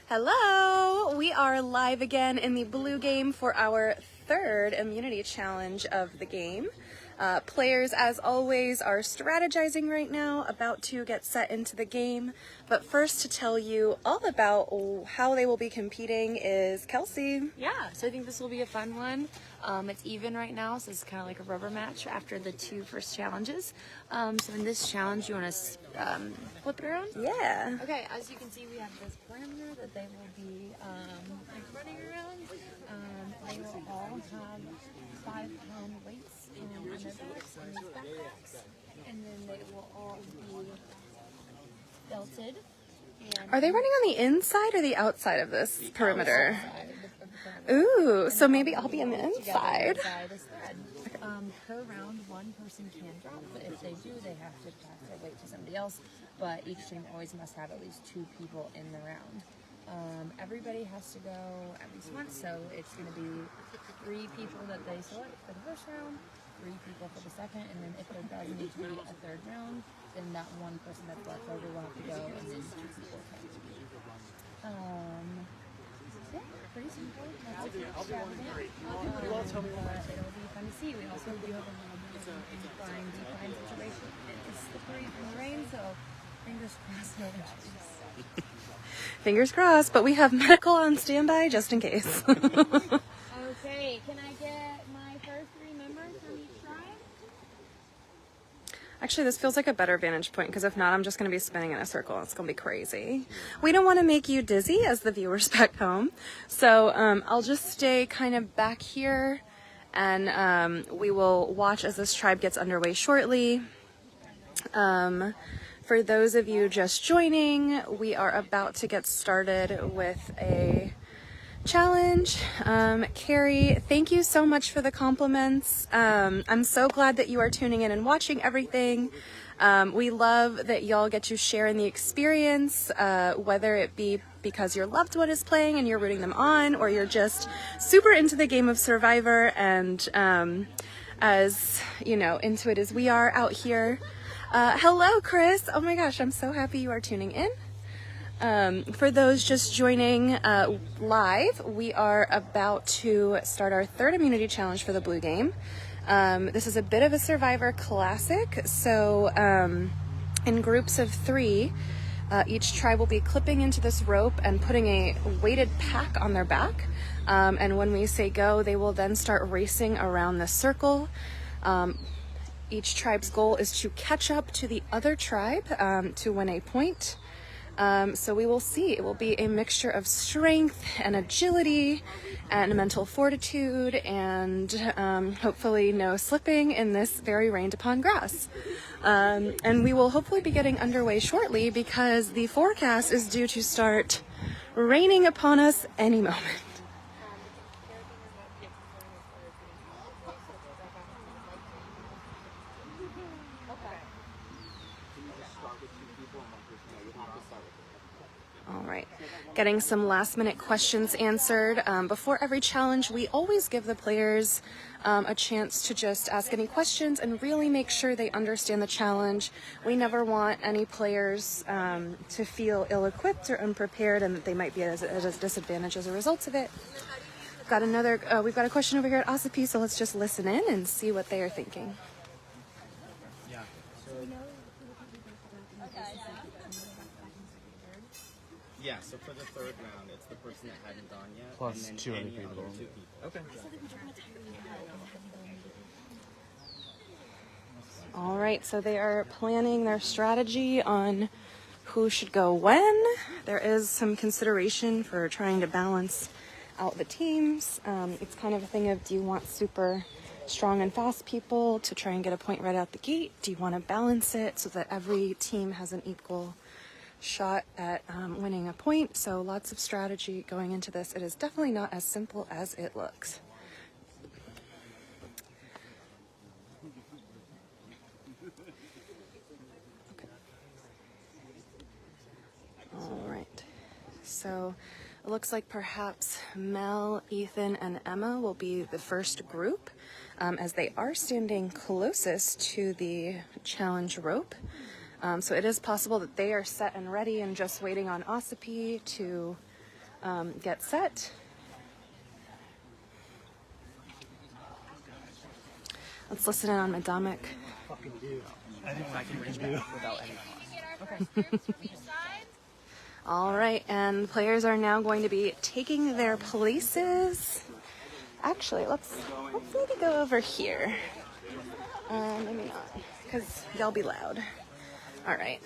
Hello! We are live again in the blue game for our third immunity challenge of the game. Players, as always, are strategizing right now, about to get set into the game. But first, to tell you all about how they will be competing is Kelsey. Yeah, so I think this will be a fun one. It's even right now, so it's kind of like a rubber match after the two first challenges. So in this challenge, you want to flip it around? Yeah. Okay, as you can see, we have this perimeter that they will be running around. They will all have 5-pound weights on their backs and these backpacks, and then they will all be belted. Are they running on the inside or the outside of this perimeter? Ooh, so maybe I'll be on the inside. Per round, one person can drop, but if they do, they have to pass their weight to somebody else. But each team always must have at least 2 people in the round. Everybody has to go at least once, so it's going to be 3 people that they select for the first round, 3 people for the second, and then if there does need to be a third round, then that one person that's left over will have to go, and then 2 people can. Yeah, pretty simple. That's extravagant. It'll be fun to see. We also do have a little bit of an incline decline situation. It's slippery from the rain, so fingers crossed, no injuries. Fingers crossed, but we have medical on standby just in case. Okay, can I get my first 3 members from each tribe? Actually, this feels like a better vantage point because if not, I'm just going to be spinning in a circle. It's going to be crazy. We don't want to make you dizzy as the viewers back home. So I'll just stay kind of back here and we will watch as this tribe gets underway shortly. For those of you just joining, we are about to get started with a challenge. Carrie, thank you so much for the compliments. I'm so glad that you are tuning in and watching everything. We love that y'all get to share in the experience, whether it be because your loved one is playing and you're rooting them on, or you're just super into the game of Survivor and as you know, into it as we are out here. Hello, Chris. Oh my gosh, I'm so happy you are tuning in. For those just joining live, we are about to start our third immunity challenge for the blue game. This is a bit of a Survivor classic, so in groups of 3, each tribe will be clipping into this rope and putting a weighted pack on their back, and when we say go, they will then start racing around the circle. Each tribe's goal is to catch up to the other tribe to win a point. So we will see. It will be a mixture of strength and agility and mental fortitude and hopefully no slipping in this very rained upon grass. And we will hopefully be getting underway shortly because the forecast is due to start raining upon us any moment. All right, getting some last minute questions answered. Before every challenge, we always give the players a chance to just ask any questions and really make sure they understand the challenge. We never want any players to feel ill-equipped or unprepared and that they might be at a disadvantage as a result of it. We've got a question over here at Ossipee, so let's just listen in and see what they are thinking. Yeah, so for the third round, it's the person that hadn't gone yet. Plus and then 2 other any people. other 2 people. Okay. All right, so they are planning their strategy on who should go when. There is some consideration for trying to balance out the teams. It's kind of a thing of, do you want super strong and fast people to try and get a point right out the gate? Do you want to balance it so that every team has an equal shot at winning a point? So lots of strategy going into this. It is definitely not as simple as it looks. Okay. All right. So it looks like perhaps Mel, Ethan, and Emma will be the first group as they are standing closest to the challenge rope. So it is possible that they are set and ready and just waiting on Ossipee to get set. Let's listen in on Madamic. Fucking do. I think I can do. Without any All right, and the players are now going to be taking their places. Actually, let's maybe go over here. Maybe not, because they'll be loud. All right.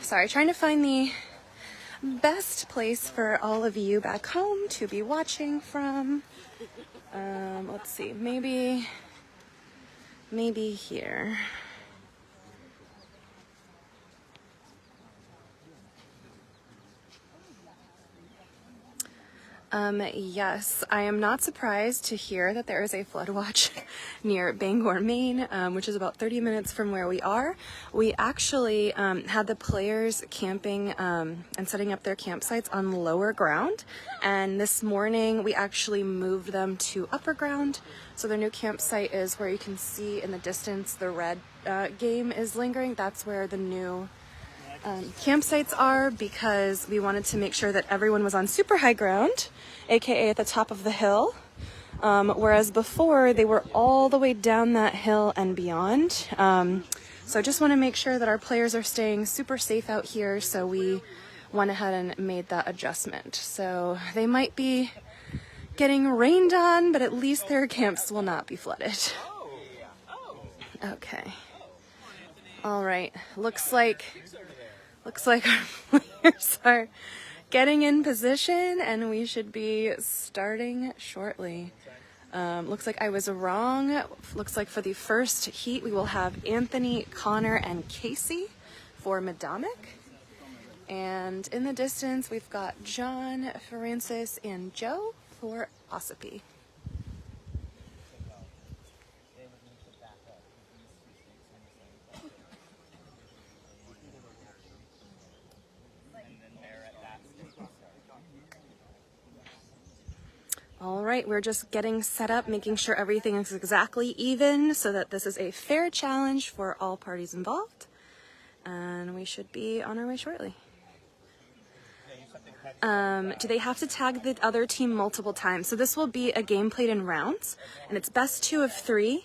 Sorry, trying to find the best place for all of you back home to be watching from. Let's see, maybe here. Yes, I am not surprised to hear that there is a flood watch near Bangor, Maine, which is about 30 minutes from where we are. We actually had the players camping and setting up their campsites on lower ground, and this morning we actually moved them to upper ground. So their new campsite is where you can see in the distance the red game is lingering. That's where the new campsites are, because we wanted to make sure that everyone was on super high ground, aka at the top of the hill, whereas before they were all the way down that hill and beyond. So I just want to make sure that our players are staying super safe out here, so we went ahead and made that adjustment. So they might be getting rained on, but at least their camps will not be flooded. Okay. All right. Looks like our players are getting in position, and we should be starting shortly. Looks like I was wrong. Looks like for the first heat, we will have Anthony, Connor, and Casey for Madamic. And in the distance, we've got John, Francis, and Joe for Ossipee. All right, we're just getting set up, making sure everything is exactly even so that this is a fair challenge for all parties involved. And we should be on our way shortly. Do they have to tag the other team multiple times? So this will be a game played in rounds, and it's best 2 of 3.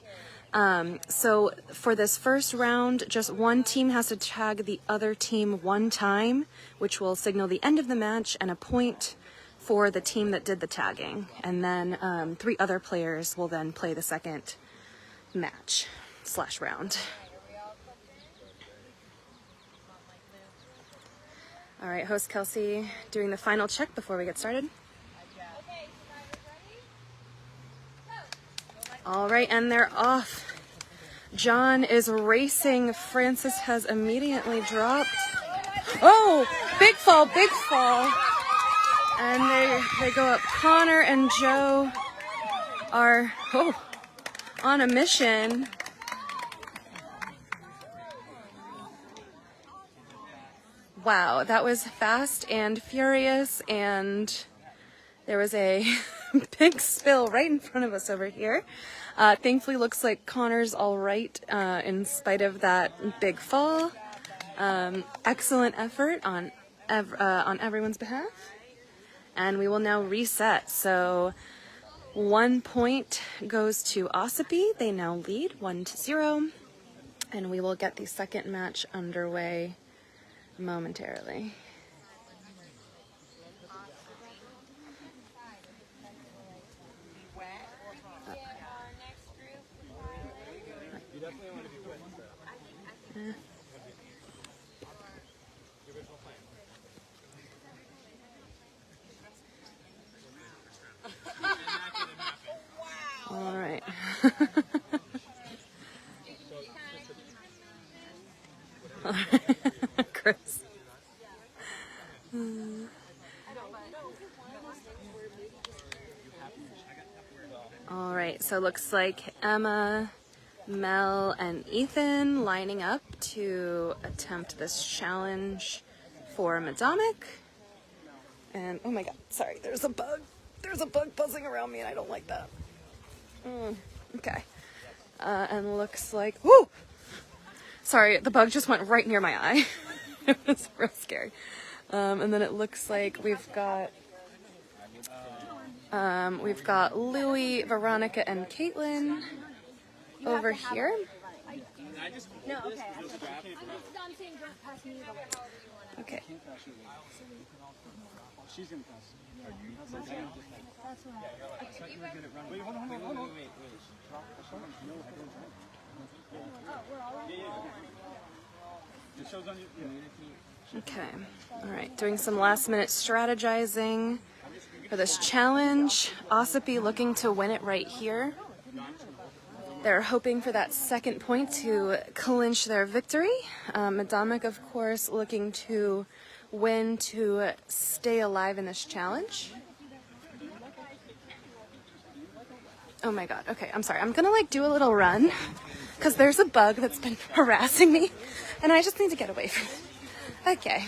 So for this first round, just one team has to tag the other team 1 time, which will signal the end of the match and a point for the team that did the tagging. And then 3 other players will then play the second match / round. All right, host Kelsey doing the final check before we get started. All right, and they're off. John is racing. Francis has immediately dropped. Oh, big fall, big fall. And they go up. Connor and Joe are on a mission. Wow, that was fast and furious, and there was a big spill right in front of us over here. Thankfully, looks like Connor's all right in spite of that big fall. Excellent effort on everyone's behalf. And we will now reset. So 1 point goes to Ossipee. They now lead 1-0. And we will get the second match underway momentarily. All right. Chris. All right, so looks like Emma, Mel, and Ethan lining up to attempt this challenge for Madamic. And oh my god, sorry, there's a bug. There's a bug buzzing around me and I don't like that. Okay. And looks like, whoo! Sorry, the bug just went right near my eye. It was real scary. And then it looks like we've got Louie, Veronica, and Caitlin over here. No, okay. I'm just done saying don't pass me the way. Okay. She's gonna pass. That's what Wait, hold on. It shows on your Okay. All right. Doing some last minute strategizing for this challenge. Ossipee looking to win it right here. They're hoping for that second point to clinch their victory. Madamic, of course, looking to win to stay alive in this challenge. Oh my god. Okay, I'm sorry. I'm gonna do a little run because there's a bug that's been harassing me and I just need to get away from it. Okay.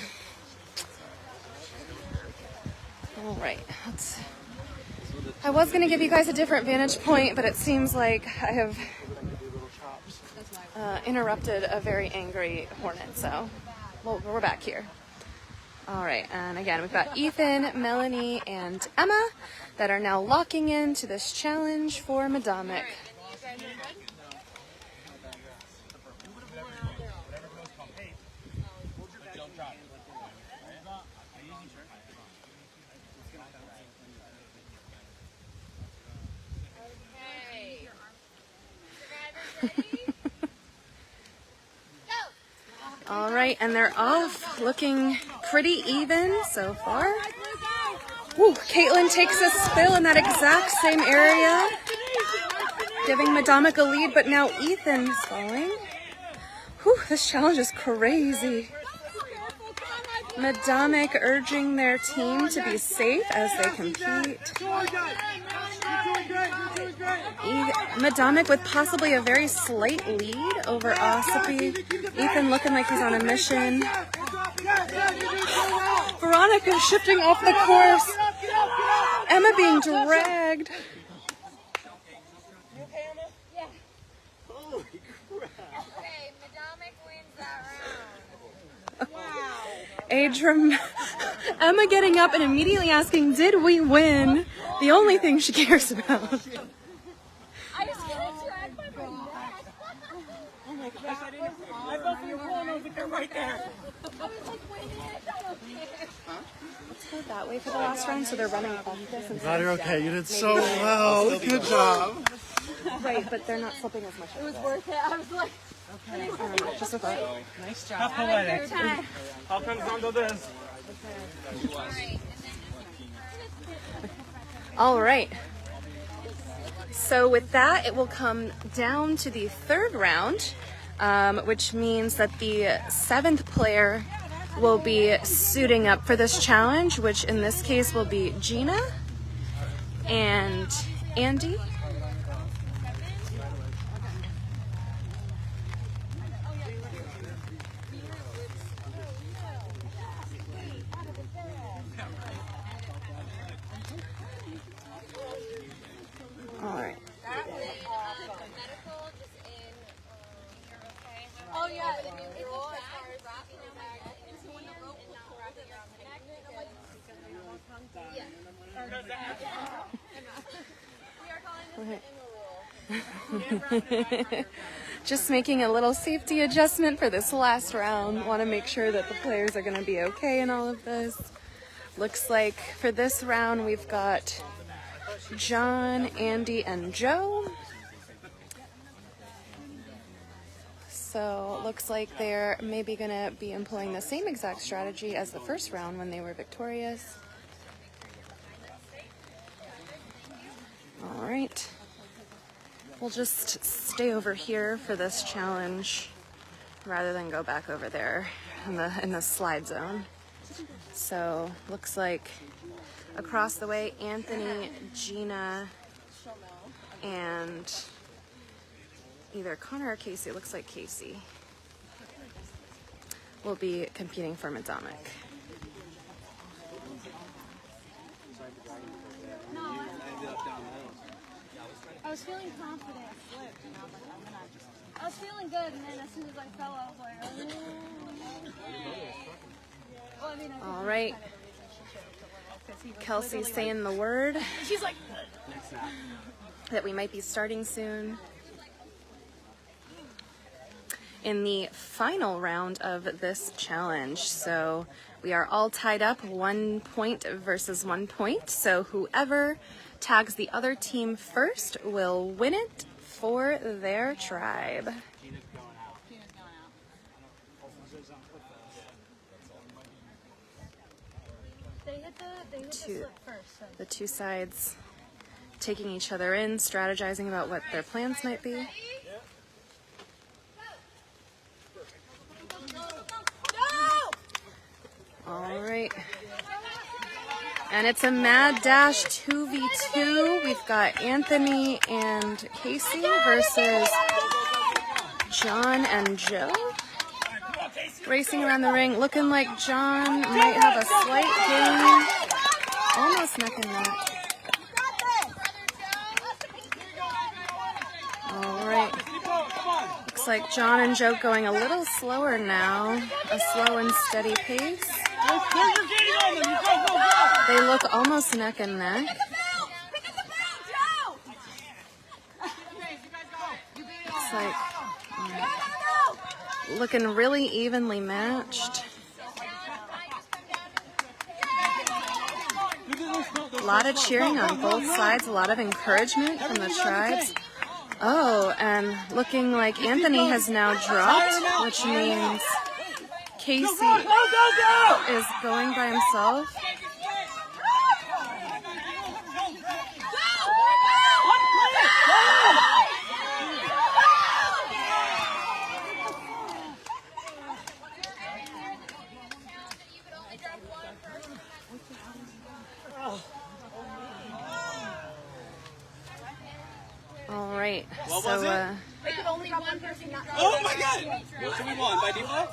All right. I was going to give you guys a different vantage point, but it seems like I have interrupted a very angry hornet, so we're back here. All right, and again, we've got Ethan, Melanie, and Emma that are now locking into this challenge for Madamic. All right, and they're off, looking pretty even so far. Woo, Caitlin takes a spill in that exact same area, giving Madamic a lead, but now Ethan's falling. Whew, this challenge is crazy. Madamic urging their team to be safe as they compete. Madamic with possibly a very slight lead over Ossipee. Ethan looking like he's on a mission. Veronica shifting off the course. Emma being dragged. Adram, Emma getting up and immediately asking, did we win? The only thing she cares about. I just got dragged by my neck. Oh my gosh, I thought we were pulling over there right there. I was like, wait a minute, I don't care. Let's go that way for the last round, so they're running up this. Glad you're okay. You did so well. Good job. Right, but they're not slipping as much. It was worth it. I was like, Just a thought. Nice job. How poetic. How come Zondo this? All right. So with that, it will come down to the third round, which means that the seventh player will be suiting up for this challenge, which in this case will be Gina and Andy. All right. oh yeah, Just making a little safety adjustment for this last round. Want to make sure that the players are going to be okay in all of this. Looks like for this round we've got John, Andy, and Joe. So looks like they're maybe going to be employing the same exact strategy as the first round when they were victorious. All right. We'll just stay over here for this challenge rather than go back over there in the slide zone. So looks like across the way, Anthony, Gina, and either Connor or Casey, it looks like Casey, will be competing for Madamic. I was feeling confident. I was feeling good, and then as soon as I fell, I was like, oh. All right. Kelsey's saying the word. She's like, That we might be starting soon. In the final round of this challenge. So we are all tied up 1 point versus 1 point. So whoever tags the other team first will win it for their tribe. they hit the slip first. So. The two sides taking each other in, strategizing about what their plans might be. All right. And it's a mad dash 2v2. We've got Anthony and Casey versus John and Joe. Racing around the ring, looking like John might have a slight gain. Almost neck and neck. All right. Looks like John and Joe going a little slower now. A slow and steady pace. They look almost neck and neck. Looks like looking really evenly matched. A lot of cheering on both sides, a lot of encouragement from the tribes. Oh, and looking like Anthony has now dropped, which means Casey is going by himself. All right, so They could only have one person not. Oh my god! What do we want? By default?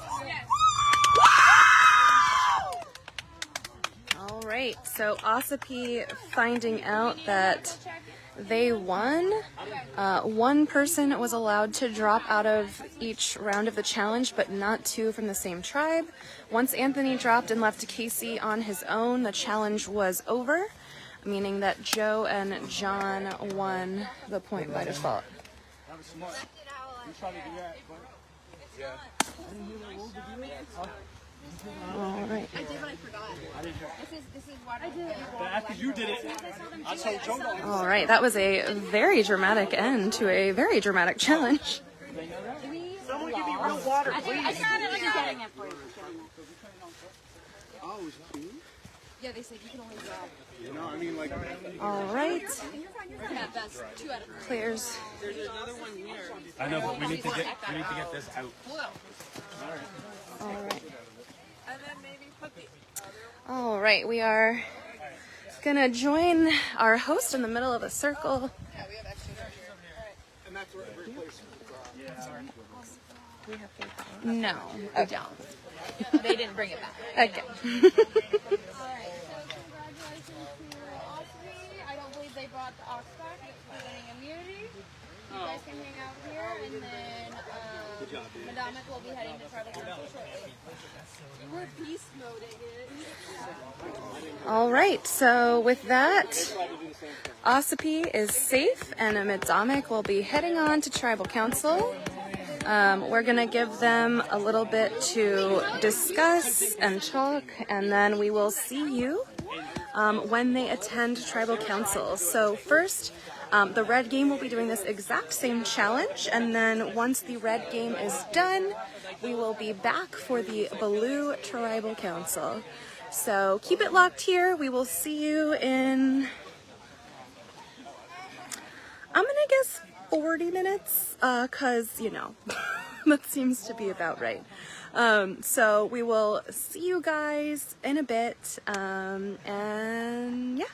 all right, so Ossipee finding out that they won. One person was allowed to drop out of each round of the challenge, but not two from the same tribe. Once Anthony dropped and left Casey on his own, the challenge was over, meaning that Joe and John won the point by default. That was smart. You tried to do that, but yeah. All right. I did, but I forgot. This is what I did. But after you did it, I told Joe to. All right, that was a very dramatic end to a very dramatic challenge. Someone give me real water, please. I got it. I'm getting it for you. Oh, is that you? Yeah, they said you can only grab. You know, I mean, like. All right, Yeah, best 2 out of 3. clears. I know, but we need to get this out. All right. All right, we are gonna join our host in the middle of a circle. And that's where every place. No, we don't. They didn't bring it back. Okay. Congratulations to Ossipee. I don't believe they brought the ox back for winning immunity. You guys can hang out here, and then Madamic will be heading to Tribal Council shortly. We're beast moding it. All right, so with that, Ossipee is safe, and Madamic will be heading on to Tribal Council. We're gonna give them a little bit to discuss and talk, and then we will see you when they attend Tribal Council. So first, the red game will be doing this exact same challenge, and then once the red game is done, we will be back for the blue Tribal Council. So keep it locked here. We will see you in, I'm gonna guess 40 minutes, cause you know, that seems to be about right. So we will see you guys in a bit, and yeah.